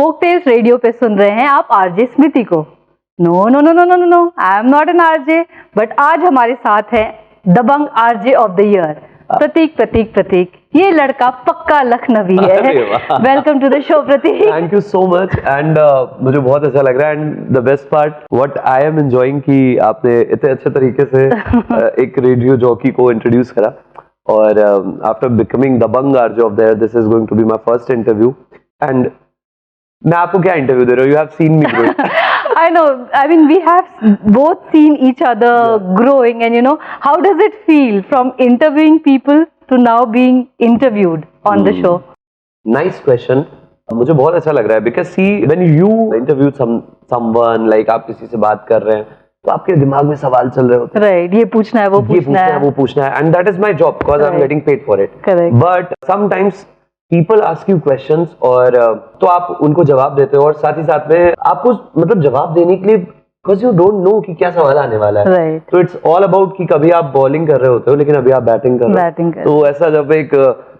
Folk tales radio पे सुन रहे हैं आप आरजे स्मृति को। No no no no no no, I am not an RJ, but आज हमारे साथ है दबंग RJ of the year Prateek. ये लड़का पक्का लखनवी है। Welcome to the show Prateek. Thank you so much and मुझे बहुत अच्छा लग रहा है and the best part what I am enjoying कि आपने इतने अच्छे तरीके से एक रेडियो जॉकी को इंट्रोड्यूस करा और आफ्टर बिकमिंग दबंग RJ of the year this is going to be my first interview and मैं आपको क्या इंटरव्यू दे रहा हूँ? You have seen me growing. I know. I mean, we have both seen each other growing, and you know, how does it feel from interviewing people to now being interviewed on the show? Nice question. मुझे बहुत अच्छा लग रहा है because see when you interview someone like आप किसी से बात कर रहे हैं तो आपके दिमाग में सवाल चल रहे होते हैं. Right. ये पूछना है, वो पूछना है and that is my job because I'm getting paid for it. Correct. But sometimes people ask you questions और तो आप उनको जवाब देते हो और साथ ही साथ में आपको मतलब जवाब देने के लिए because you don't know कि क्या सवाल आने वाला है. Right. तो it's all about कि कभी आप बॉलिंग कर रहे होते हो लेकिन अभी आप बैटिंग कर रहे हो. तो ऐसा जब एक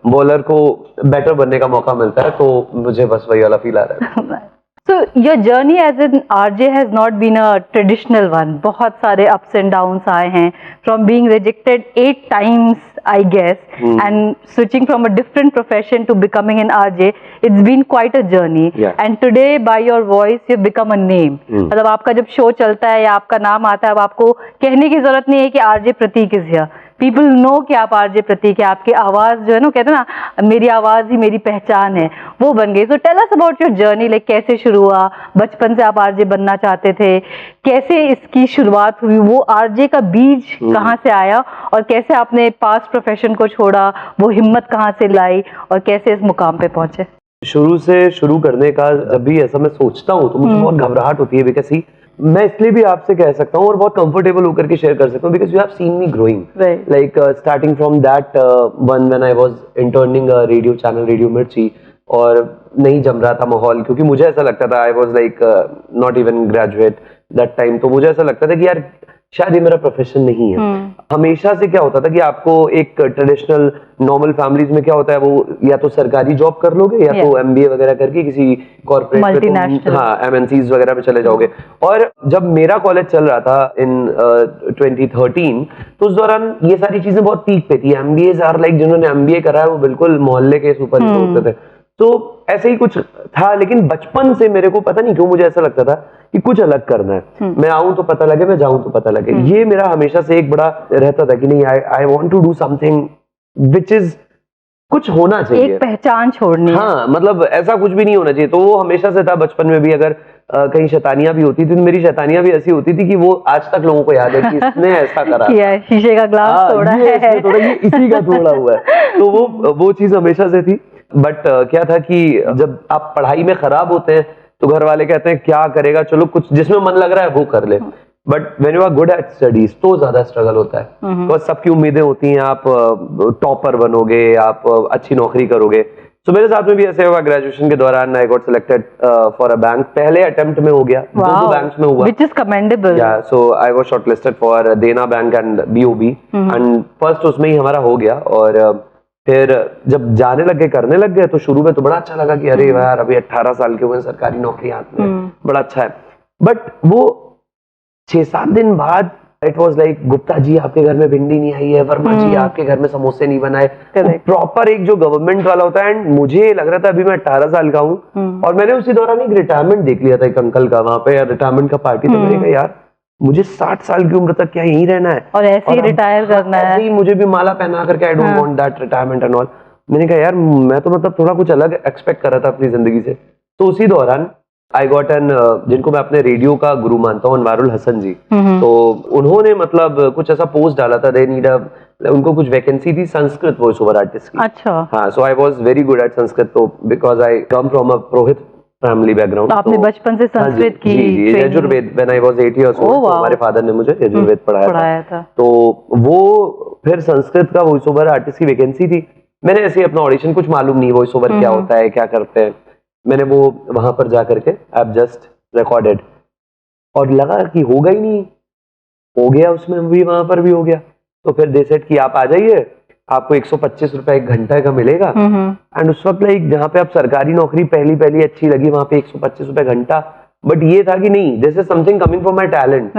बॉलर को बेटर बनने का मौका मिलता है तो मुझे बस वही वाला फील आ रहा है. So your journey as an RJ has not been a traditional one. बहुत सारे ups and downs आए हैं. From being rejected 8 times, I guess, and switching from a different profession to becoming an RJ, it's been quite a journey. Yeah. And today, by your voice, you've become a name. मतलब आपका जब show चलता है या आपका नाम आता है, अब आपको कहने की जरूरत नहीं है कि RJ Prateek is here. People know कि आप आरजे प्रतीक है. आपकी आवाज जो है ना, कहते हैं ना मेरी आवाज ही मेरी पहचान है, वो बन गई. So tell us about your journey. Like कैसे शुरू हुआ, बचपन से आप आरजे बनना चाहते थे, कैसे इसकी शुरुआत हुई, वो आरजे का बीज कहाँ से आया और कैसे आपने पास्ट प्रोफेशन को छोड़ा, वो हिम्मत कहाँ से लाई और कैसे इस मुकाम पे पहुंचे? शुरू से शुरू करने का जब भी ऐसा मैं सोचता हूँ तो मुझे बहुत घबराहट होती है बिकॉज़ मैं इसलिए भी आपसे कह सकता हूँ और बहुत कंफर्टेबल होकर के शेयर कर सकता हूँ because you have seen me growing like starting from that one when I was interning a radio channel radio मिर्ची और नहीं जम रहा था माहौल क्योंकि मुझे ऐसा लगता था I was like not even graduate that time. तो मुझे ऐसा लगता था कि यार शायद ये मेरा प्रोफेशन नहीं है. हमेशा से क्या होता था कि आपको एक ट्रेडिशनल नॉर्मल फैमिलीज में क्या होता है वो या तो सरकारी जॉब कर लोगे या तो एमबीए वगैरह करके किसी कॉर्पोरेट एमएनसीज वगैरह में चले जाओगे. और जब मेरा कॉलेज चल रहा था इन 2013 तो उस दौरान ये सारी चीजें बहुत पीक पे थी. एमबीएज आर लाइक जिन्होंने एमबीए करा है वो बिल्कुल मोहल्ले के सुपर हीरो होते थे. तो ऐसे ही कुछ था लेकिन बचपन से मेरे को पता नहीं क्यों मुझे ऐसा लगता था कि कुछ अलग करना है. मैं आऊं तो पता लगे, मैं जाऊं तो पता लगे. ये मेरा हमेशा से एक बड़ा रहता था कि नहीं I want to do something which is कुछ होना चाहिए, एक पहचान छोड़नी. हाँ मतलब ऐसा कुछ भी नहीं होना चाहिए. तो वो हमेशा से था. बचपन में भी अगर कहीं शैतानियां भी होती थी तो मेरी शैतानियां भी ऐसी होती थी कि वो आज तक लोगों को याद है कि इसने ऐसा करा किया, शीशे का ग्लास तोड़ा है, ये इसी का तोड़ा हुआ है. तो वो चीज हमेशा से थी. बट क्या था कि जब आप पढ़ाई में खराब होते हैं तो घर वाले कहते हैं क्या करेगा, चलो कुछ जिसमें मन लग रहा है वो कर ले. But when you are good at studies तो ज्यादा स्ट्रगल होता है. तो सबकी उम्मीदें होती हैं आप टॉपर बनोगे, आप अच्छी नौकरी करोगे. तो मेरे साथ में भी ऐसे हुआ. ग्रेजुएशन के दौरान I got selected for a bank. पहले अटेम्प्ट में हो गया. दो बैंक्स में हुआ, व्हिच इज कमेंडेबल. या सो आई वाज शॉर्टलिस्टेड फॉर देना bank and BOB and first उसमें ही हमारा हो गया. और फिर जब जाने लग गए, करने लग गए तो शुरू में तो बड़ा अच्छा लगा कि अरे यार अभी 18 साल के हुए सरकारी नौकरी हाथ में, बड़ा अच्छा है. बट वो 6-7 दिन बाद it was like Gupta ji आपके घर में भिंडी नहीं आई है, वर्मा जी आपके घर में समोसे नहीं बनाए. प्रॉपर एक जो गवर्नमेंट वाला होता है. एंड मुझे लग रहा था अभी मैं 18 साल का हूँ और मैंने उसी दौरान एक रिटायरमेंट देख लिया था एक अंकल का वहां पे, रिटायरमेंट का पार्टी. तो मैंने कहा यार मुझे 60 साल की उम्र तक क्या यहीं रहना है और ऐसे ही रिटायर करना है. ऐसे ही मुझे भी माला पहना करके I don't want that retirement and all. मैंने कहा यार मैं तो मतलब थोड़ा कुछ अलग एक्सपेक्ट कर रहा था अपनी जिंदगी से. तो उसी दौरान आई गॉट एन जिनको मैं अपने रेडियो का गुरु मानता हूँ, अनवारुल हसन जी. तो उन्होंने मतलब कुछ ऐसा पोस्ट डाला था, दे नीड उनको कुछ वैकेंसी थी संस्कृत वॉइस ओवर आर्टिस्ट की. अच्छा. हाँ, so I was very good at Sanskrit. तो because I come from a purohit family background. तो आपने बचपन से संस्कृत की Yajurveda when I was 8 years old हमारे फादर ने मुझे यजुर्वेद पढ़ाया था. तो वो फिर संस्कृत का वॉइस ओवर आर्टिस्ट की वैकेंसी थी. मैंने ऐसे अपना ऑडिशन, कुछ मालूम नहीं वॉइस ओवर क्या होता है, क्या करते हैं. मैंने वो वहां पर जा करके आई जस्ट रिकॉर्डेड और लगा कि होगा ही नहीं, हो गया. उसमें भी वहां पर भी हो गया. तो फिर दे सेड कि आप आ जाइए आपको 125 रुपए एक घंटा का मिलेगा। एंड उस वक्त लाइक जहाँ पे आप सरकारी नौकरी पहली अच्छी लगी, वहां पे 125 रुपए घंटा, बट ये था कि नहीं, this is something coming from my talent.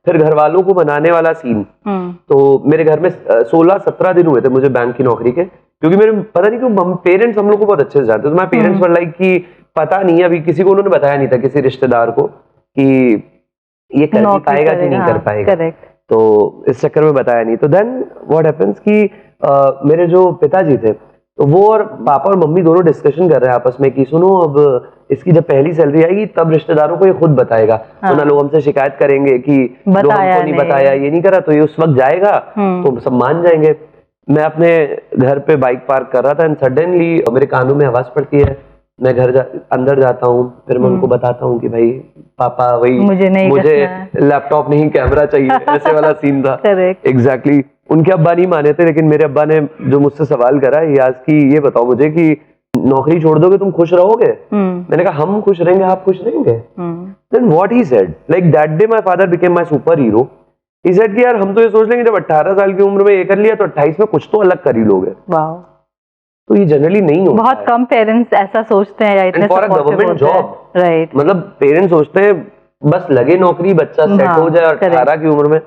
फिर घर वालों को बनाने वाला सीन। तो मेरे घर में 16-17 दिन हुए थे मुझे बैंक की नौकरी के, क्योंकि मेरे पता नहीं क्यों पेरेंट्स हम लोग को बहुत अच्छे से जानते, तो माय पेरेंट्स वर लाइक कि पता नहीं, अभी किसी को उन्होंने बताया नहीं था, किसी रिश्तेदार को, कि ये कर पाएगा कि नहीं कर पाएगा। तो इस चक्कर में बताया नहीं। तो देन व्हाट हैपेंस कि मेरे जो पिताजी थे, तो वो और पापा और मम्मी दोनों डिस्कशन कर रहे हैं आपस में कि सुनो, अब इसकी जब पहली सैलरी आएगी तब रिश्तेदारों को ये खुद बताएगा। तो ना लोग हमसे शिकायत करेंगे कि लोग हमको नहीं बताया, ये नहीं करा, तो ये उस वक्त जाएगा तो सब मान जाएंगे। मैं अपने घर पे बाइक पार्क कर रहा था एंड सडनली मेरे कानों में आवाज पड़ती है। मैं अंदर जाता हूँ, फिर मैं उनको बताता हूँ कि भाई पापा वही मुझे लैपटॉप नहीं कैमरा चाहिए, ऐसे वाला सीन था। एग्जैक्टली। उनके अब्बा नहीं माने थे, लेकिन मेरे अब्बा ने जो मुझसे सवाल करा याज की, ये बताओ मुझे कि नौकरी छोड़ दोगे तुम खुश रहोगे? मैंने कहा हम खुश रहेंगे, आप खुश रहेंगे? Then what he said, like that day my father became my super hero. He said कि यार हम तो ये सोच लेंगे जब 18 साल की उम्र में ये कर लिया तो 28 में कुछ तो अलग कर ही लोगे। तो ये जनरली नहीं होता, बहुत कम पेरेंट्स ऐसा सोचते हैं या इतने गवर्नमेंट जॉब। राइट। मतलब पेरेंट्स सोचते हैं बस लगे नौकरी, बच्चा सेट हो जाए 18 की उम्र में।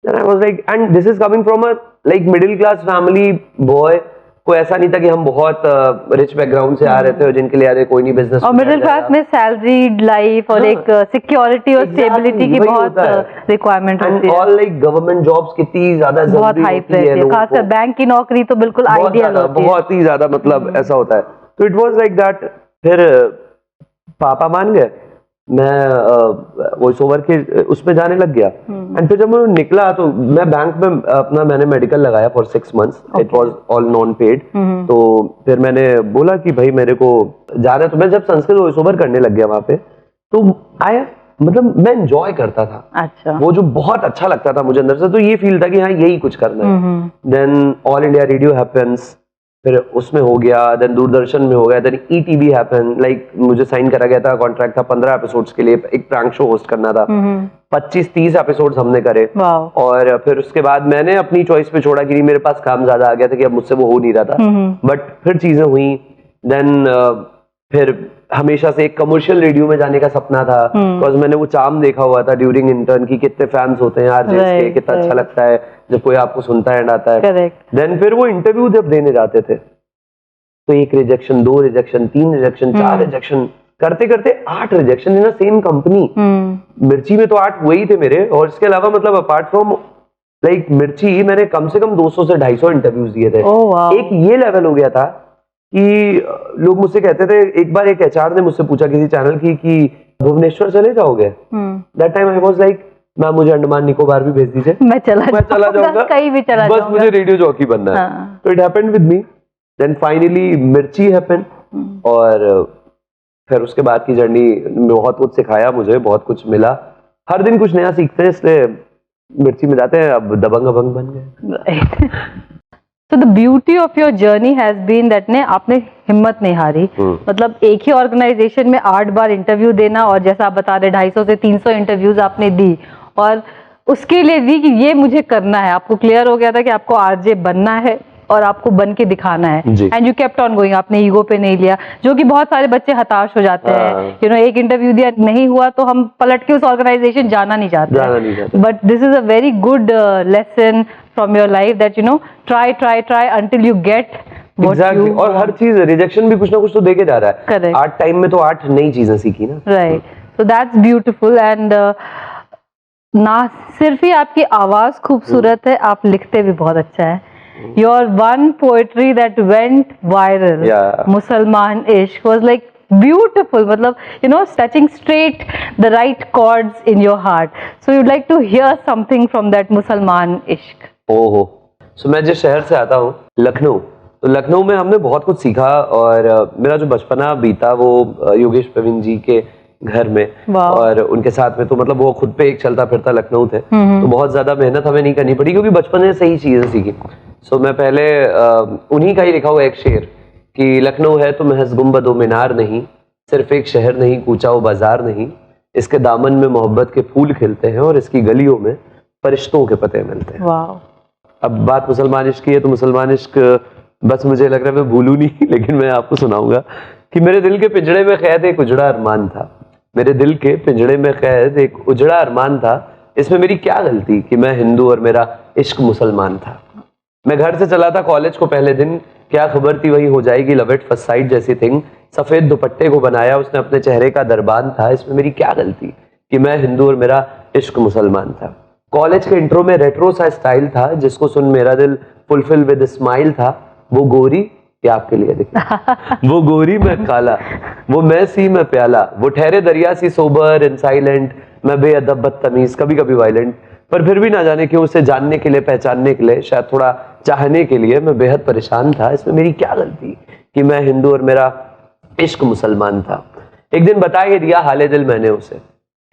Then I was like, and this is coming from a like middle class family boy। कोई ऐसा नहीं था कि हम बहुत रिच बैकग्राउंड से आ रहे थे और जिनके लिए अरे कोई नहीं बिजनेस। और मिडिल क्लास में सैलरीड लाइफ और एक सिक्योरिटी और स्टेबिलिटी की बहुत रिक्वायरमेंट होती है। ऑल लाइक गवर्नमेंट जॉब्स कितनी ज्यादा बहुत हाइप रहती है, खासकर बैंक की नॉकरी तो बिल्कुल आइडियल होती है, बहुत ही ज्यादा, मतलब ऐसा होता है। तो इट वाज लाइक दैट। फिर पापा मान गए, मैं वॉइस ओवर के उसमें जाने लग गया। एंड फिर जब मैं निकला तो मैं बैंक में अपना मैंने मेडिकल लगाया for 6 months। It was all non paid. तो फिर मैंने बोला कि भाई मेरे को जाना है। तो मैं जब संस्कृत वॉइस ओवर करने लग गया वहां पे, तो मतलब मैं एंजॉय करता था। अच्छा। वो जो बहुत अच्छा लगता था मुझे अंदर से, तो ये फील था कि हाँ यही कुछ करना है। Then All India Radio happens, फिर उसमें हो गया। देन दूरदर्शन में हो गया। देन ईटीवी हैपन, लाइक मुझे साइन करा गया था, कॉन्ट्रैक्ट था 15 एपिसोड्स के लिए, एक प्रैंक शो होस्ट करना था। 25-30 एपिसोड्स हमने करे। और फिर उसके बाद मैंने अपनी चॉइस पे छोड़ा कि मेरे पास काम ज्यादा आ गया था कि अब मुझसे वो हो नहीं रहा था। बट फिर चीजें हुई। देन फिर हमेशा से एक कमर्शियल रेडियो में जाने का सपना था, बिकॉज मैंने वो चार्म देखा हुआ था ड्यूरिंग इंटर्न की, कितने फैंस होते हैं आरजेस के, कितना अच्छा लगता है जब कोई आपको सुनता है, आता है। देन फिर वो इंटरव्यू जब देने जाते थे तो 1 रिजेक्शन, 2 रिजेक्शन, 3 रिजेक्शन, 4 रिजेक्शन, करते करते 8 रिजेक्शन इन सेम कंपनी। मिर्ची में तो 8 हुए ही थे मेरे। और इसके अलावा मतलब अपार्ट फ्रॉम लाइक मिर्ची, मैंने कम से कम 200 से 250 इंटरव्यूज दिए थे। एक ये लेवल हो गया था कि लोग मुझसे कहते थे, एक बार एक एचआर ने मुझसे पूछा किसी चैनल की कि भुवनेश्वर चले जाओगे? That time I was like, ma'am मुझे अंडमान निकोबार भी भेज दीजिए, मैं चला जाऊंगा, कहीं भी चला जाऊंगा, बस मुझे रेडियो जॉकी बनना है। तो it happened with me. Then finally Mirchi happened. और फिर उसके बाद की जर्नी बहुत कुछ सिखाया मुझे, बहुत कुछ मिला, हर दिन कुछ नया सीखते हैं, इसलिए मिर्ची में जाते हैं, अब दबंग अबंग बन गए। So the beauty of your journey has been that ने आपने हिम्मत नहीं हारी। मतलब एक ही ऑर्गेनाइजेशन में 8 बार इंटरव्यू देना, और जैसा आप बता रहे 250 से 300 इंटरव्यूज आपने दी, और उसके लिए दी कि ये मुझे करना है। आपको क्लियर हो गया था कि आपको आरजे बनना है और आपको बन के दिखाना है। And you kept on going, आपने ईगो पे नहीं लिया, जो कि बहुत सारे बच्चे हताश हो जाते हैं। यू नो, एक इंटरव्यू दिया नहीं हुआ तो हम पलट के उस ऑर्गेनाइजेशन जाना नहीं चाहते। But this is a very good lesson from your life that you know, try until you get Exactly. और हर चीज रिजेक्शन भी कुछ ना कुछ तो देके जा रहा है। Correct. 8 टाइम में तो 8 नई चीजें सीखी ना। Right, so that's beautiful. And ना सिर्फ ही आपकी आवाज खूबसूरत है, आप लिखते भी बहुत अच्छा है। Your one poetry that went viral, Musalman Ishq, was like beautiful. मतलब you know, touching straight the right chords in your heart. So you'd like to hear something from that Musalman Ishq. ओहो, so मैं जिस शहर से आता हूँ, लखनऊ, तो लखनऊ में हमने बहुत कुछ सीखा। और मेरा जो बचपना बीता वो योगेश प्रवीण जी के घर में, और उनके साथ में, तो मतलब वो खुद पे एक चलता फिरता लखनऊ थे, तो बहुत ज्यादा मेहनत हमें नहीं करनी पड़ी क्योंकि बचपन में सही चीजें सीखी। सो मैं पहले उन्हीं का ही लिखा हुआ एक शेर कि लखनऊ है तो महज गुंबदो मीनार नहीं, सिर्फ एक शहर नहीं, कूचा वो बाजार नहीं, इसके दामन में मोहब्बत के फूल खिलते हैं और इसकी गलियों में फरिश्तों के पते मिलते हैं। अब बात मुसलमान इश्क की है तो मुसलमान इश्क बस मुझे लग रहा है मैं भूलूं नहीं, लेकिन मैं आपको सुनाऊंगा कि मेरे दिल के पिंजड़े में कैद एक उजड़ा अरमान था। मेरे दिल के पिंजड़े में कैद एक उजड़ा अरमान था, इसमें मेरी क्या गलती कि मैं हिंदू और मेरा इश्क मुसलमान था। मैं घर से चला था कॉलेज को पहले दिन, क्या खबर थी वही हो जाएगी लव एट फर्स्ट साइट जैसी थिंग। सफेद दुपट्टे को बनाया उसने अपने चेहरे का दरबान था, इसमें मेरी क्या गलती कि मैं हिंदू और मेरा इश्क मुसलमान था। कॉलेज के इंट्रो में रेट्रो सा स्टाइल था, जिसको सुन मेरा दिल फुलफिल विद स्माइल था। वो गोरी, ये आपके लिए देखिए वो गोरी मैं काला, वो मैं सी मैं प्याला, वो ठहरे दरिया सी सोबर एंड साइलेंट, मैं बेअदब बदतमीज कभी कभी वायलेंट, पर फिर भी ना जाने क्यों उसे जानने के लिए पहचानने के लिए शायद थोड़ा चाहने के लिए मैं बेहद परेशान था। इसमें मेरी क्या गलती कि मैं हिंदू और मेरा इश्क मुसलमान था। एक दिन बता ही दिया हाले दिल मैंने उसे,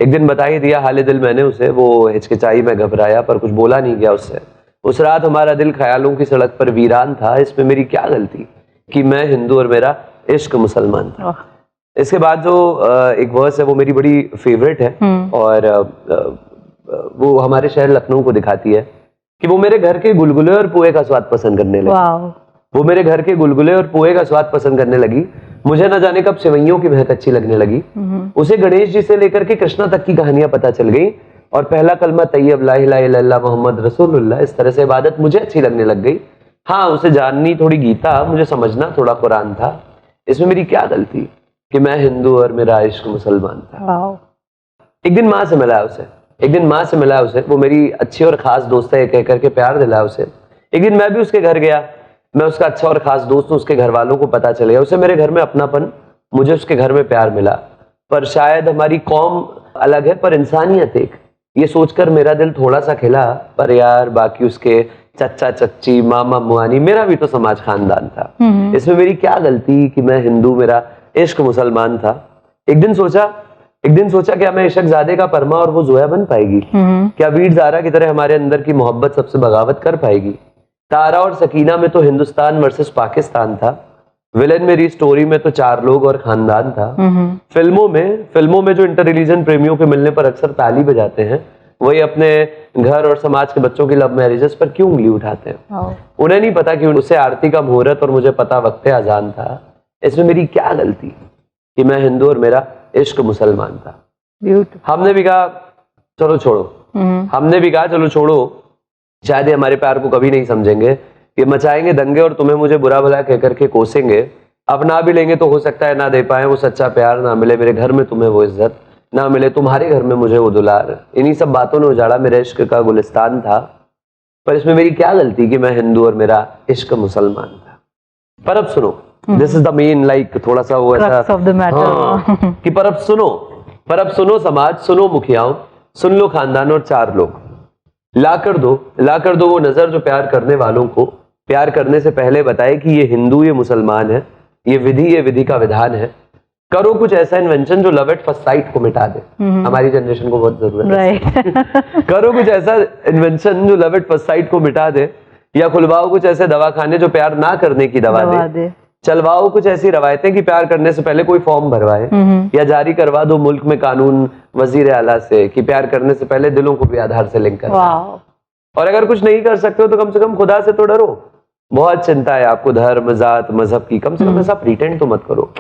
एक दिन बता ही दिया हाले दिल मैंने उसे, वो हिचकिचाई में घबराया पर कुछ बोला नहीं गया उससे। उस रात हमारा दिल ख्यालों की सड़क पर वीरान था, इसमें मेरी क्या गलती कि मैं हिंदू और मेरा इश्क मुसलमान था। इसके बाद जो एक वर्स है वो मेरी बड़ी फेवरेट है और वो हमारे शहर लखनऊ को दिखाती है कि वो मेरे घर के गुलगुले और पोहे का स्वाद पसंद करने लगी। वो मेरे घर के गुलगुले और पोहे का स्वाद पसंद करने लगी, मुझे न जाने कब सेवइयों की महक अच्छी लगने लगी। उसे गणेश जी से लेकर के कृष्णा तक की कहानियां पता चल गई और पहला कलमा तैयब ला इलाहा इल्लल्लाह मोहम्मद रसूलुल्लाह, इस तरह से इबादत मुझे अच्छी लगने लग गई। हाँ, उसे जाननी थोड़ी गीता, मुझे समझना थोड़ा कुरान था। इसमें मेरी क्या गलती कि मैं हिंदू और मेरा इश्क मुसलमान था। एक दिन माँ से मिला उसे, एक दिन माँ से मिला उसे, वो मेरी अच्छी और खास दोस्त है कह करके प्यार दिलाया उसे। एक दिन मैं भी उसके घर गया, मैं उसका अच्छा और खास दोस्त हूँ, उसके घर वालों को पता चल गया, उसे मेरे घर में अपनापन, मुझे उसके घर में प्यार मिला। पर शायद हमारी कौम अलग है पर इंसानियत एक, ये सोचकर मेरा दिल थोड़ा सा खिला। पर यार बाकी उसके चच्चा चच्ची मामा मुआनी, मेरा भी तो समाज खानदान था। इसमें मेरी क्या गलती कि मैं हिंदू मेरा इश्क मुसलमान था। एक दिन सोचा क्या मैं इशकजादे का परमा और वो जोया बन पाएगी? क्या वीर ज़ारा की तरह हमारे अंदर की मोहब्बत सबसे बगावत कर पाएगी? तारा और सकीना में तो हिंदुस्तान वर्सेस पाकिस्तान था, विलेन मेरी स्टोरी में तो 4 लोग और खानदान था। फिल्मों में जो इंटर रिलीजन प्रेमियों के मिलने पर अक्सर ताली बजाते हैं, वही अपने घर और समाज के बच्चों की लव मैरिजेस पर क्यों उंगली उठाते हैं? उन्हें नहीं पता कि उसे आरती का मुहूर्त और मुझे पता वक्त अजान था। इसमें मेरी क्या गलती कि मैं हिंदू और मेरा इश्क मुसलमान था। हमने भी कहा चलो छोड़ो, हमने भी कहा चलो छोड़ो, शायद ये हमारे प्यार को कभी नहीं समझेंगे, ये मचाएंगे दंगे और तुम्हें मुझे बुरा भला कह करके कोसेंगे। अपना भी लेंगे तो हो सकता है ना दे पाए वो सच्चा प्यार, ना मिले मेरे घर में तुम्हें वो इज्जत, ना मिले तुम्हारे घर में मुझे वो दुलार। इन्हीं सब बातों ने उजाड़ा मेरे इश्क का गुलिस्तान था। पर इसमें मेरी क्या गलती कि मैं हिंदू और मेरा इश्क मुसलमान था। पर अब सुनो, this is the main like थोड़ा सा वो ऐसा कि पर अब सुनो समाज, सुनो मुखियाओं, सुन लो खानदान और 4 लोग, ला कर दो वो नजर जो प्यार करने वालों को प्यार करने से पहले बताए कि ये हिंदू ये मुसलमान है, ये विधि का विधान है। करो कुछ ऐसा इन्वेंशन जो लव एट फर्स्ट साइट को मिटा दे, हमारी जनरेशन को बहुत जरूरत है। करो कुछ ऐसा इन्वेंशन जो लव एट फर्स्ट साइट को मिटा दे, या खुलवाओ कुछ ऐसे दवाखाने जो प्यार ना करने की दवा दे। चलवाओ कुछ ऐसी रवायतें कि प्यार करने से पहले कोई फॉर्म भरवाए, या जारी करवा दो मुल्क में कानून वजीर आला से कि प्यार करने से पहले दिलों को भी आधार से लिंक करना। और अगर कुछ नहीं कर सकते हो तो कम से कम खुदा से तो डरो। बहुत चिंता है आपको धर्म जात मजहब की, कम से कम ऐसा प्रिटेंड तो मत करो।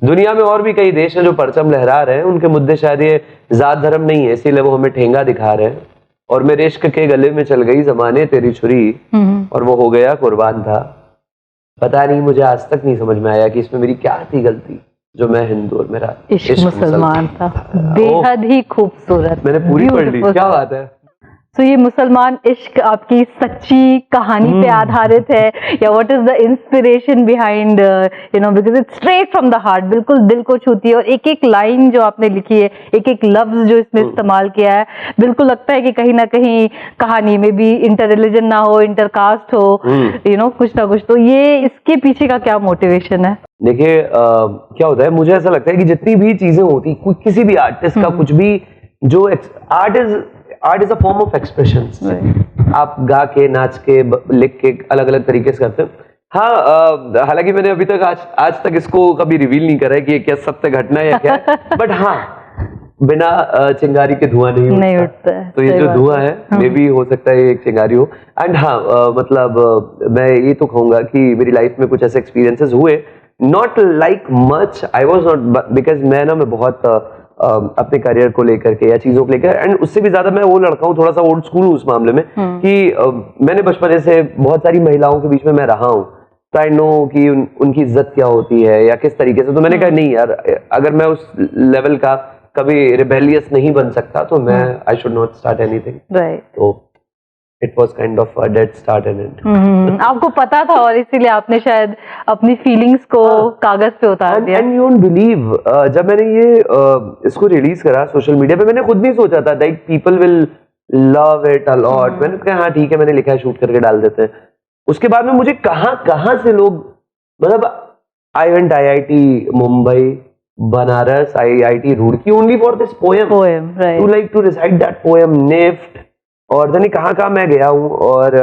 दुनिया में और भी कई देश हैं जो परचम लहरा रहे हैं, उनके मुद्दे शायद ये जात धर्म नहीं है, इसीलिए वो हमें ठेंगा दिखा रहे हैं। और मेरे इश्क के गले में चल गई जमाने तेरी छुरी, और वो हो गया कुर्बान था। पता नहीं, मुझे आज तक नहीं समझ में आया कि इसमें मेरी क्या थी गलती जो मैं हिंदू और मेरा इश्क मुसलमान था। बेहद ही खूबसूरत, मैंने पूरी पढ़ ली, क्या बात है। तो ये मुसलमान इश्क आपकी सच्ची कहानी पे आधारित है, या what is the inspiration behind because it's straight from the heart, बिल्कुल दिल को छूती है। और एक एक लाइन जो आपने लिखी है, एक एक लफ्ज जो इसमें इस्तेमाल किया है, बिल्कुल लगता है कि कहीं ना कहीं कहानी में भी इंटर रिलीजन ना हो, इंटरकास्ट हो, कुछ ना कुछ। तो ये इसके पीछे का क्या मोटिवेशन है? देखिए क्या होता है, मुझे ऐसा लगता है कि जितनी भी चीजें होती, किसी भी आर्टिस्ट का कुछ भी, जो art is a form of expression. आप गा के, नाच के, लिख के अलग अलग तरीके से करते हैं। हाँ, हालांकि मैंने अभी तक आज तक इसको कभी रिवील नहीं करा है कि ये क्या सत्य घटना है या क्या है। बट हाँ, बिना चिंगारी के धुआं नहीं उठता है। तो ये जो धुआं है मे भी हो सकता है एक चिंगारी हो। एंड हाँ मतलब मैं ये तो कहूंगा कि मेरी लाइफ में कुछ ऐसे एक्सपीरियंसेस हुए, not like much, I was not, because मैं बहुत अपने करियर को लेकर के या चीजों को लेकर, एंड उससे भी ज्यादा मैं वो लड़का हूँ, थोड़ा सा ओल्ड स्कूल हूँ उस मामले में कि मैंने बचपन से बहुत सारी महिलाओं के बीच में मैं रहा हूँ, तो आई नो कि उनकी इज्जत क्या होती है या किस तरीके से। तो मैंने कहा नहीं यार, अगर मैं उस लेवल का कभी रिबेलियस नहीं बन सकता तो मैं I should not start anything. Right. तो it was kind of a dead start in it. आपको पता था और इसीलिए आपने शायद अपनी फीलिंग्स को कागज पे उतार दिया। एंड यू वोंट बिलीव, जब मैंने ये इसको रिलीज करा सोशल मीडिया पे, मैंने खुद नहीं सोचा था like people will love it a lot. मैंने कहा हाँ ठीक है, मैंने लिखा है, शूट करके डाल देते हैं। उसके बाद में मुझे कहां से लोग, मतलब I went IIT Mumbai, Banaras, IIT Roorkee only for this poem, to like to recite that poem, NIFT, और जाने कहां मैं गया हूं। और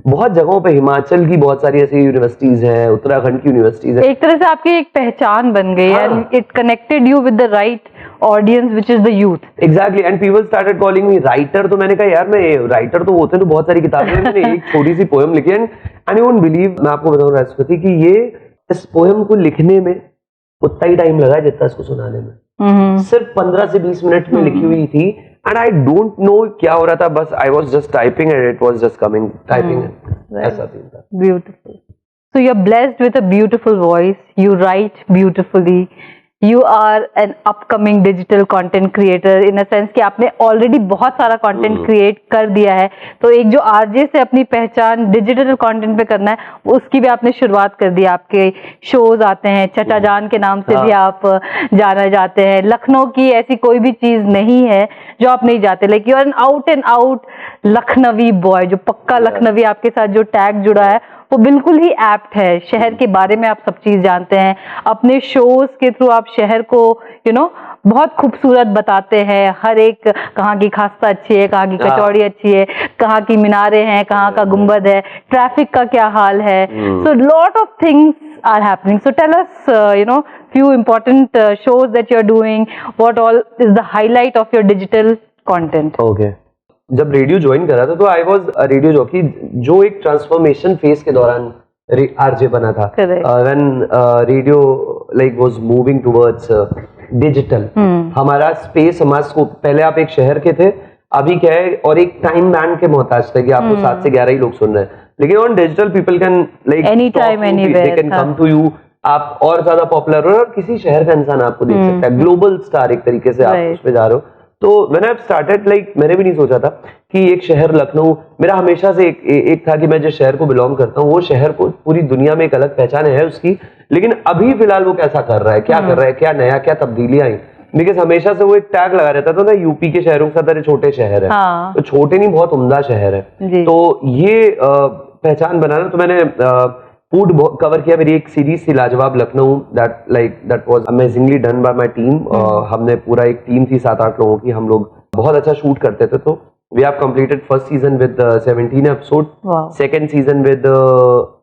बहुत जगहों पे, हिमाचल की बहुत सारी ऐसी यूनिवर्सिटीज हैं, उत्तराखंड की यूनिवर्सिटीज हैं। एक तरह से आपकी एक पहचान बन गई and it connected you with the right audience which is the youth. Exactly, and people started calling me writer. तो मैंने कहा यार, मैं राइटर तो होते हैं तो बहुत सारी किताबें, मैंने एक छोटी सी पोएम लिखी। एंड यू वोंट बिलीव, मैं आपको बताऊं राष्ट्रपति, कि ये इस पोएम को लिखने में उतना ही टाइम लगा जितना इसको सुनाने में। सिर्फ 15 से 20 मिनट में लिखी हुई थी, एंड आई डोंट नो क्या हो रहा था, बस I was just typing and it was just coming, typing, ऐसा था। Beautiful. So you're blessed with a beautiful voice. You write beautifully. You are an upcoming digital content creator in a sense कि आपने already बहुत सारा content create कर दिया है। तो एक जो RJ से अपनी पहचान digital content पे करना है, उसकी भी आपने शुरुआत कर दी। आपके shows आते हैं, चचा जान के नाम से भी आप जाना जाते हैं। लखनऊ की ऐसी कोई भी चीज नहीं है जो आप नहीं जाते, like you are an out and out Lucknowi boy, जो पक्का लखनवी। आपके साथ जो टैग जुड़ा है वो बिल्कुल ही एप्ट है। शहर के बारे में आप सब चीज जानते हैं, अपने शोज के थ्रू आप शहर को बहुत खूबसूरत बताते हैं। हर एक, कहाँ की खास्ता अच्छी है, कहाँ की कचौड़ी अच्छी है, कहाँ की मीनारें हैं, कहाँ का गुंबद है, ट्रैफिक का क्या हाल है। So lot of things are happening. So tell us few important shows that you're doing. What all is the highlight of your digital content? Okay. जब रेडियो ज्वाइन करा था तो I was a radio jockey, जो एक transformation phase के दौरान RJ बना था। When radio like was moving towards digital, हमारा स्पेस, हमारा स्कोप, पहले आप एक शहर के थे, अभी क्या है, और एक टाइम बैंड के मोहताज थे कि आपको 7 से 11 ही लोग सुन रहे हैं। लेकिन on digital people can like any time anywhere, they can come to you, आप और ज्यादा पॉपुलर हो, और किसी शहर का इंसान आपको देख सकता है, ग्लोबल स्टार एक तरीके से आप उस पे जा रहे हो। तो व्हेन आई स्टार्टेड, लाइक मैंने भी नहीं सोचा था कि एक शहर लखनऊ, मेरा हमेशा से एक था कि मैं जिस शहर को बिलोंग करता हूँ वो शहर को पूरी दुनिया में एक अलग पहचान है उसकी। लेकिन अभी फिलहाल वो कैसा कर रहा है, क्या कर रहा है, क्या नया, क्या तब्दीलियां आई, बिकॉज हमेशा से वो एक टैग लगा रहता था ना, यूपी के शहरों के साथ, अरे छोटे शहर है। तो छोटे नहीं, बहुत उम्दा शहर है। तो ये पहचान बनाना, तो मैंने फूड कवर किया। मेरी एक सीरीज थी लाजवाब Lucknow, that was amazingly done by my team. हमने पूरा एक टीम थी 7-8 लोगों की, हम लोग बहुत अच्छा शूट करते थे। तो we have completed first season with 17 episode, second season with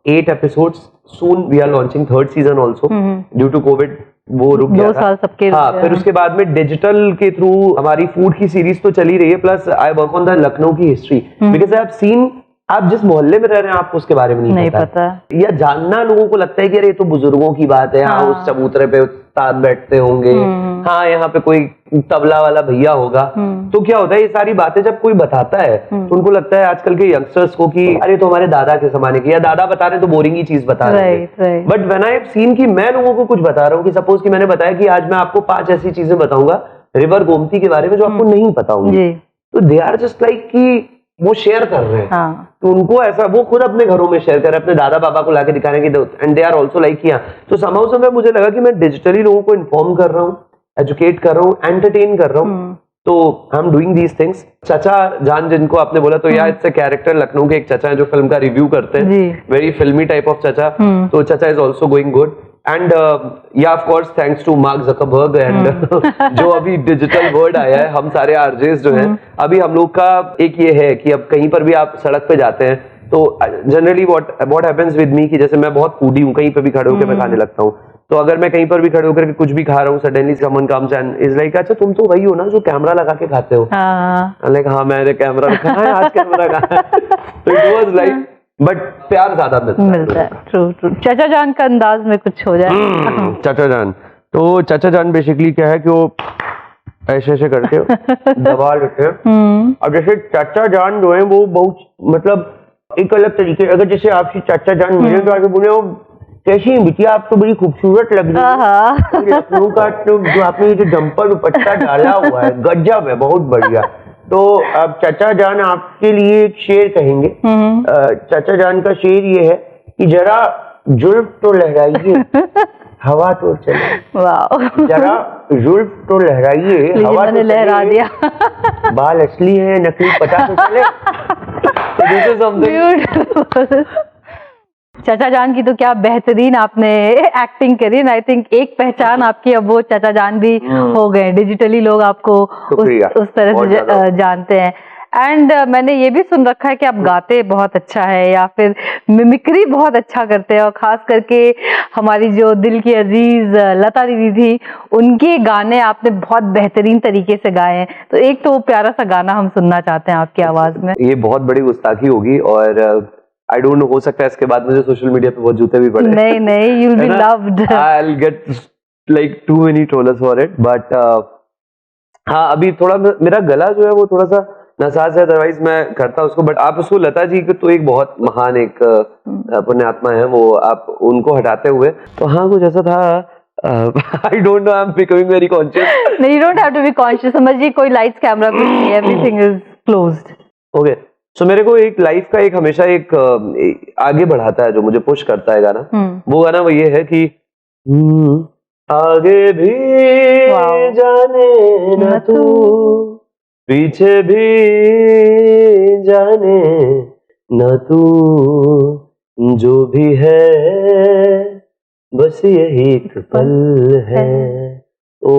8 episodes. Soon we are launching third season also, due to covid वो रुक गया था। हाँ, फिर उसके बाद में डिजिटल के थ्रू हमारी फूड की सीरीज तो चली रही है, plus I work on the Lucknow की history, because I have seen, आप जिस मोहल्ले में रह रहे हैं आपको उसके बारे में नहीं पता। या जानना लोगों को लगता है कि अरे ये तो बुजुर्गों की बात है, हाँ उस चबूतरे पे उस्ताद बैठते होंगे, हाँ यहाँ पे कोई तबला वाला भैया होगा। तो क्या होता है, ये सारी बातें जब कोई बताता है तो उनको लगता है आजकल के यंगस्टर्स को कि अरे तो हमारे दादा के जमाने की, या दादा बता रहे तो बोरिंग ही चीज बता रहे हैं। But when I have scene कि मैं लोगों को कुछ बता रहा हूँ, कि सपोज कि मैंने बताया कि आज मैं आपको 5 ऐसी चीजें बताऊंगा रिवर गोमती के बारे में जो आपको नहीं पता होंगी, तो दे आर जस्ट लाइक कि वो शेयर कर रहे हैं। तो उनको ऐसा, वो खुद अपने घरों में शेयर कर रहे हैं, अपने दादा बाबा को लाके दिखाने की, and they are also like किया। तो समाउ समय मुझे लगा कि मैं डिजिटली लोगों को इन्फॉर्म कर रहा हूँ, एजुकेट कर रहा हूँ, एंटरटेन कर रहा हूँ। तो I am doing these things. चचा जान जिनको आपने बोला, तो यार इट्स अ कैरेक्टर, लखनऊ के एक चचा है जो फिल्म का रिव्यू करते हैं, वेरी फिल्मी टाइप ऑफ चचा। तो चचा is also going good. And yeah of course thanks to Mark Zuckerberg and जो अभी डिजिटल वर्ड आया है, हम सारे आरजेस जो हैं, अभी हम लोग का एक ये है कि अब कहीं पर भी आप सड़क पे जाते हैं तो generally what happens with me, कि जैसे मैं बहुत फूडी हूँ, कहीं पे भी खड़े होकर मैं खाने लगता हूँ, तो अगर मैं कहीं पर भी खड़े होकर के कुछ भी खा रहा हूँ, suddenly someone comes and is like अच्छा तुम तो वही हो ना जो कैमरा लगा के खाते हो। लाइक हाँ मैंने कैमरा रखा है, आज कैमरा कहाँ है। तो इट वाज लाइक बट प्यार ज्यादा मिलता है। True true. चाचा जान का अंदाज में कुछ हो जाए। चाचा जान, तो चाचा जान बेसिकली क्या है कि वो ऐसे ऐसे करके दबा लेते हैं। अब जैसे चाचा जान जो है वो बहुत मतलब एक अलग तरीके, अगर जैसे आपसे चाचा जान मिले तो आगे बोले वो कैसी हैं बिटिया, आप तो बड़ी खूबसूरत लग रही है, लखनऊ का तो जो आपने ये जो जंपर दुपट्टा डाला हुआ है गजब है, बहुत बढ़िया। तो अब चाचा जान आपके लिए एक शेर कहेंगे। चाचा जान का शेर ये है कि जरा जुल्फ तो लहराइए हवा तो चले। वाह। जरा जुल्फ तो लहराइए हवा तो लहरा दिया। बाल असली है नकली पता तो चले। चाचा जान की तो क्या बेहतरीन आपने एक्टिंग करी। आई थिंक एक पहचान आपकी अब वो चाचा जान भी हो गए, डिजिटली लोग आपको उस तरह से जानते हैं। एंड मैंने ये भी सुन रखा है कि आप गाते बहुत अच्छा है या फिर मिमिक्री बहुत अच्छा करते हैं, और खास करके हमारी जो दिल की अजीज लता दीदी थी उनके गाने आपने बहुत बेहतरीन तरीके से गाए हैं। तो एक तो वो प्यारा सा गाना हम सुनना चाहते हैं आपकी आवाज में। ये बहुत बड़ी गुस्ताखी होगी और आई डोंट नो, हो सकता है इसके बाद मुझे सोशल मीडिया पे बहुत जूते भी पड़े। नहीं नहीं, you will be loved. I will get like to many trollers for it, but हाँ अभी थोड़ा मेरा गला जो है वो थोड़ा सा नासाज है, अदरवाइज मैं करता उसको। बट आप उसको लता जी को तो एक बहुत महान एक पुण्यात्मा है वो, आप उनको हटाते हुए तो हाँ कुछ ऐसा था। I don't know, I am becoming very conscious. नहीं, you don't have to be conscious. समझिए कोई लाइट्स कैमरा कुछ नहीं, everything is closed. Okay, so मेरे को एक लाइफ का एक हमेशा एक आगे बढ़ाता है जो मुझे पुश करता है गाना। वो गाना वो ये है कि आगे भी जाने न तू पीछे भी जाने न तू, जो भी है बस यही एक पल है। Oh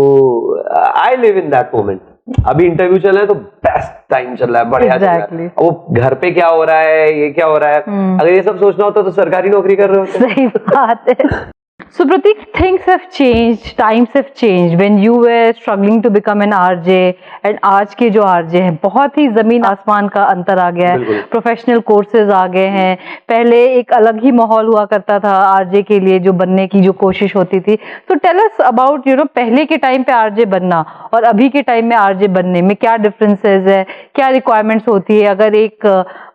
I live in that moment. अभी इंटरव्यू चल रहा है तो बेस्ट टाइम चल रहा है, बढ़िया चल रहा है। वो घर पे क्या हो रहा है, ये क्या हो रहा है, अगर ये सब सोचना होता तो सरकारी नौकरी कर रहे होते। सही बात है। So Pratik, things have changed, times have changed. When you were struggling to become an RJ, and आज के जो RJ हैं बहुत ही जमीन आसमान का अंतर आ गया है। प्रोफेशनल कोर्सेज आ गए हैं। पहले एक अलग ही माहौल हुआ करता था RJ के लिए, जो बनने की जो कोशिश होती थी। तो टेल अस अबाउट पहले के टाइम पे RJ बनना और अभी के टाइम में RJ बनने में क्या डिफरेंसेस है, क्या रिक्वायरमेंट्स होती है। अगर एक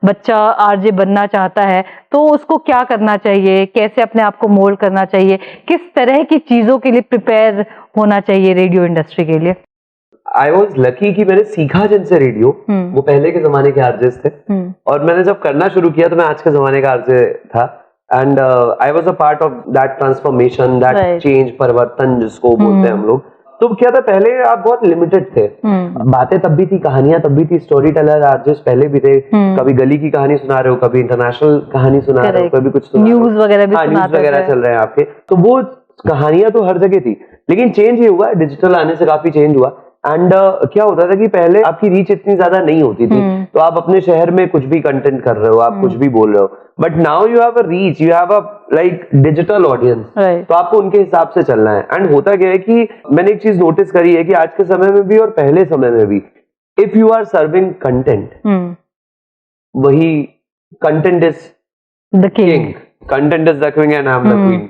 बच्चा RJ बनना चाहता है तो उसको क्या करना चाहिए, कैसे अपने आप को मोल्ड करना चाहिए, किस तरह की चीजों के लिए प्रिपेयर होना चाहिए रेडियो इंडस्ट्री के लिए। आई वॉज लकी कि मैंने सीखा जिनसे रेडियो, वो पहले के जमाने के आरजेस थे, और मैंने जब करना शुरू किया तो मैं आज के जमाने का आरजे था। And I was a part of that transformation, that change, परिवर्तन जिसको बोलते हैं हम लोग। तो क्या था, पहले आप बहुत लिमिटेड थे, बातें तब भी थी, कहानियां तब भी थी, स्टोरी टेलर आर्टिस्ट पहले भी थे। कभी गली की कहानी सुना रहे हो, कभी इंटरनेशनल कहानी सुना रहे हो, कभी कुछ न्यूज वगैरह भी न्यूज वगैरह चल रहे हैं आपके। तो वो कहानियां तो हर जगह थी, लेकिन चेंज ये हुआ, डिजिटल आने से काफी चेंज हुआ। एंड क्या होता था कि पहले आपकी रीच इतनी ज्यादा नहीं होती थी, तो आप अपने शहर में कुछ भी कंटेंट कर रहे हो, आप कुछ भी बोल रहे हो, but now you have a reach, you have a like digital audience, तो आपको उनके हिसाब से चलना है। एंड होता क्या है कि मैंने एक चीज नोटिस करी है कि आज के समय में भी और पहले समय में भी, if you are serving content, वही content is the king, content is the queen and I am the queen,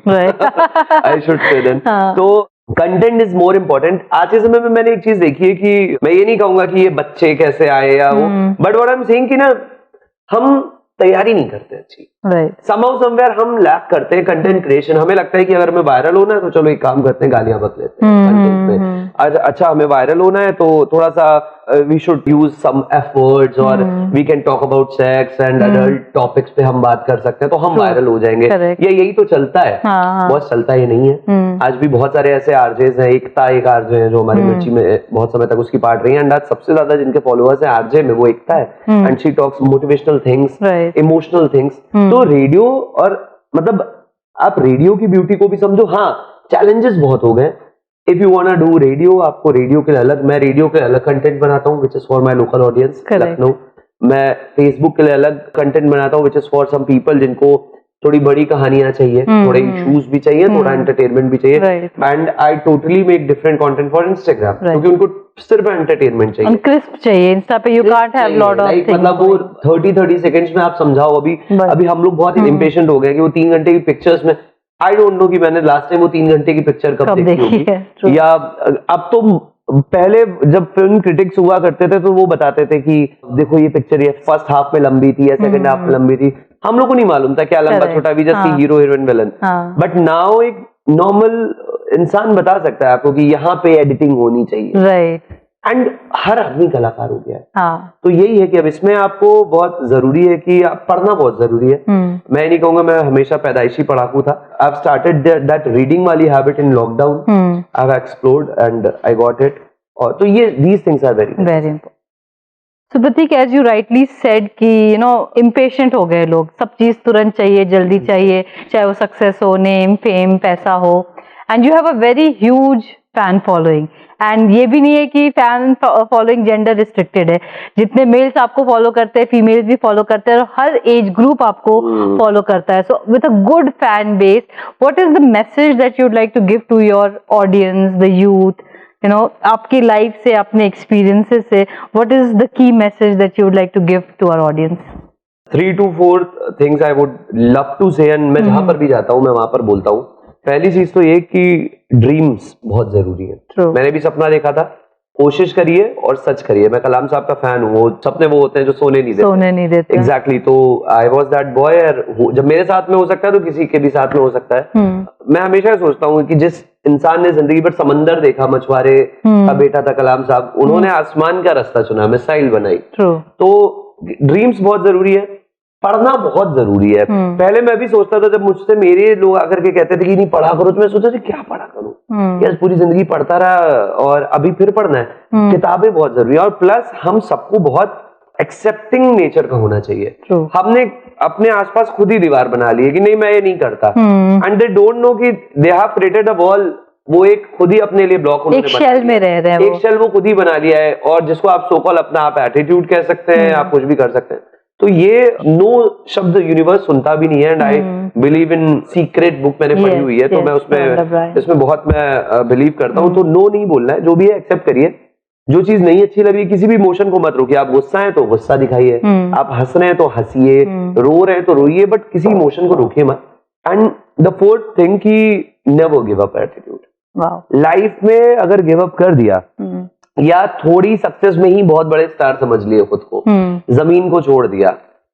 I should say then. तो कंटेंट इज मोर इम्पोर्टेंट। आज के समय में मैंने एक चीज देखी है कि मैं ये नहीं कहूंगा कि ये बच्चे कैसे आए या वो, but what I am saying कि ना, हम तैयारी नहीं करते अच्छी, समहाउ समवेयर हम लैक करते हैं कंटेंट क्रिएशन। हमें लगता है कि अगर हमें वायरल होना है तो चलो एक काम करते हैं, गालियां बक लेते हैं कंटेंट में। अच्छा, हमें वायरल होना है तो थोड़ा सा we should use some efforts, और we can talk about sex and adult topics पे हम बात कर सकते हैं तो हम वायरल हो जाएंगे। ये यही तो चलता है, बहुत चलता ये नहीं है। आज भी बहुत सारे ऐसे आरजेस हैं, एकता एक आरजे है जो हमारी मिर्ची में बहुत समय तक उसकी पार्ट रही है, एंड आज सबसे ज्यादा जिनके फॉलोअर्स है आरजे में वो एकता है, and she talks motivational things, emotional things. तो रेडियो, और मतलब आप रेडियो की ब्यूटी को भी समझो। हाँ, चैलेंजेस बहुत हो गए। If you want to do radio, आपको रेडियो के अलग, मैं रेडियो के अलग कंटेंट बनाता हूँ which is for my local audience Lucknow. मैं फेसबुक के लिए अलग कंटेंट बनाता हूँ which is for some people जिनको थोड़ी बड़ी कहानियां चाहिए, थोड़े इश्यूज भी चाहिए, थोड़ा एंटरटेनमेंट भी चाहिए, and I totally make different content for Instagram, क्योंकि उनको सिर्फ एंटरटेनमेंट चाहिए, क्रिस्प चाहिए। इंस्टा पे you can't have lot of things, मतलब वो 30 सेकंड्स में आप समझाओ। अभी हम लोग बहुत इम्पेशेंट हो गए कि वो 3 घंटे की पिक्चर्स में, आई डोंट नो कि मैंने लास्ट टाइम वो 3 घंटे की पिक्चर कब देखी होगी, या अब तो पहले जब फिल्म क्रिटिक्स हुआ करते थे तो वो बताते थे कि देखो ये पिक्चर ये फर्स्ट हाफ में लंबी थी या सेकंड हाफ में लंबी थी, हम लोग को नहीं मालूम था क्या लंबा छोटा भी, जैसे hero heroine villain. But now एक नॉर्मल इंसान बता सकता है आपको कि यहाँ पे एडिटिंग होनी चाहिए, राइट, एंड हर आदमी कलाकार हो गया है। हाँ, तो यही है कि अब इसमें आपको बहुत जरूरी है कि आप पढ़ना बहुत जरूरी है। मैं नहीं कहूंगा मैं हमेशा पैदाइशी पढ़ाकू था, I have started that reading वाली habit in lockdown, I have explored and I got it. और तो ये these things are very important. So Pratik, as you rightly said कि impatient हो गए लोग, सब चीज तुरंत चाहिए, जल्दी चाहिए, चाहे वो सक्सेस हो, नेम, फेम, पैसा हो, and you have a very huge fan following. And ये भी नहीं है कि फैन फॉलोइंग जेंडर रिस्ट्रिक्टेड है, जितने मेल्स आपको फॉलो करते हैं फीमेल्स भी फॉलो करते हैं, और हर एज ग्रुप आपको फॉलो करता है। So with a good fan base, what is the message that you would like to give to your audience, the youth, आपकी लाइफ से, अपने एक्सपीरियंसेस से, what is the key message that you would like to give to our audience? 3 to 4 things I would love to say, and मैं जहां पर भी जाता हूं मैं वहां पर बोलता हूं। पहली चीज तो ये कि ड्रीम्स बहुत जरूरी है। मैंने भी सपना देखा था, कोशिश करिए और सच करिए। मैं कलाम साहब का फैन हूँ, वो सपने वो होते हैं जो सोने नहीं देते। एग्जैक्टली। तो आई वॉज दैट बॉय, जब मेरे साथ में हो सकता है तो किसी के भी साथ में हो सकता है। मैं हमेशा सोचता हूँ कि जिस इंसान ने जिंदगी पर समंदर देखा, मछुआरे का बेटा था कलाम साहब, उन्होंने आसमान का रास्ता चुना, मिसाइल बनाई। तो ड्रीम्स बहुत जरूरी है, पढ़ना बहुत जरूरी है। पहले मैं भी सोचता था, जब मुझसे मेरे लोग आकर के कहते थे कि नहीं पढ़ा करो, तो मैं सोचता था क्या पढ़ा करूं, यार पूरी जिंदगी पढ़ता रहा और अभी फिर पढ़ना है। किताबें बहुत जरूरी है, और प्लस हम सबको बहुत एक्सेप्टिंग नेचर का होना चाहिए। हमने अपने आसपास खुद ही दीवार बना ली है कि नहीं मैं ये नहीं करता, एंड दे डोंट नो कि they have created a wall. वो एक खुद ही अपने लिए ब्लॉक, एक शेल में रह रहे हैं, एक शेल वो खुद ही बना लिया है, और जिसको आप सोकॉल अपना आप एटीट्यूड कह सकते हैं, आप कुछ भी कर सकते हैं। तो ये नो शब्द यूनिवर्स सुनता भी नहीं है, and I believe in secret book मैंने पढ़ी हुई है, तो मैं इसमें बहुत मैं बिलीव करता हूँ। तो नो नहीं बोलना है, जो भी है एक्सेप्ट करिए। जो चीज नहीं अच्छी लगी, किसी भी इमोशन को मत रोकिए। आप गुस्सा है तो गुस्सा दिखाइए, आप हंस रहे हैं तो हंसिए, रो रहे हैं तो रोइए, बट किसी इमोशन को रोकिए मत। एंड द फोर्थ थिंग कि never give up attitude. Life में अगर गिव अप कर दिया या थोड़ी सक्सेस में ही बहुत बड़े स्टार समझ लिए खुद को, जमीन को छोड़ दिया,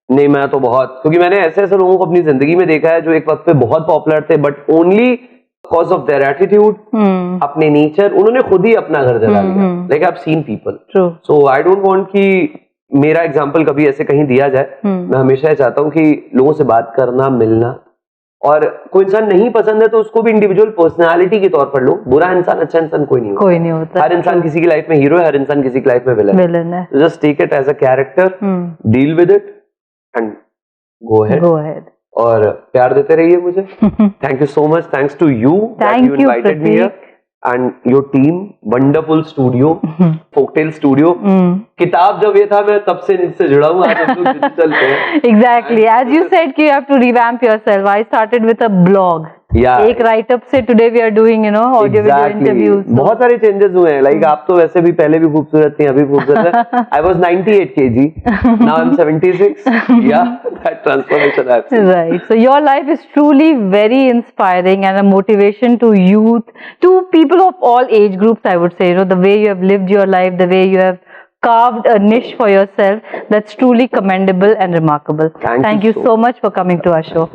नहीं मैं तो बहुत, क्योंकि मैंने ऐसे ऐसे लोगों को अपनी जिंदगी में देखा है जो एक वक्त पे बहुत पॉपुलर थे, but only because of their attitude, अपने नेचर, उन्होंने खुद ही अपना घर जला लिया। Like I have seen people. So I don't want कि मेरा एग्जांपल कभी ऐसे कहीं दिया जाए। मैं हमेशा ये चाहता हूँ कि लोगों से बात करना, मिलना, और कोई इंसान नहीं पसंद है तो उसको भी इंडिविजुअल पर्सनालिटी के तौर पर लो। बुरा इंसान अच्छा इंसान कोई नहीं होता। हर इंसान किसी की लाइफ में हीरो है, हर इंसान किसी की लाइफ में विलन है। Just take it as a character, deal with it and go ahead. और प्यार देते रहिए मुझे। Thank you so much, thanks to you that you invited me here and your team, wonderful studio, Folktale studio. किताब जब ये था मैं तब से इससे जुड़ा हूँ, आज हम लोग डिजिटल पे। Exactly, as you said कि you have to revamp yourself. I started with a blog. एक राइटअप से today we are doing audio video interviews. बहुत सारे चेंजेस हुए हैं। लाइक आप तो वैसे भी पहले भी खूबसूरत थी, अभी खूबसूरत है। I was 98 kg, now I'm 76. Yeah, that transformation I've seen. Right. So your life is truly very inspiring and a motivation to youth, to people of all age groups. I would say, the way you have lived your life, the way you have carved a niche for yourself, that's truly commendable and remarkable. Thank you so much for coming to our show.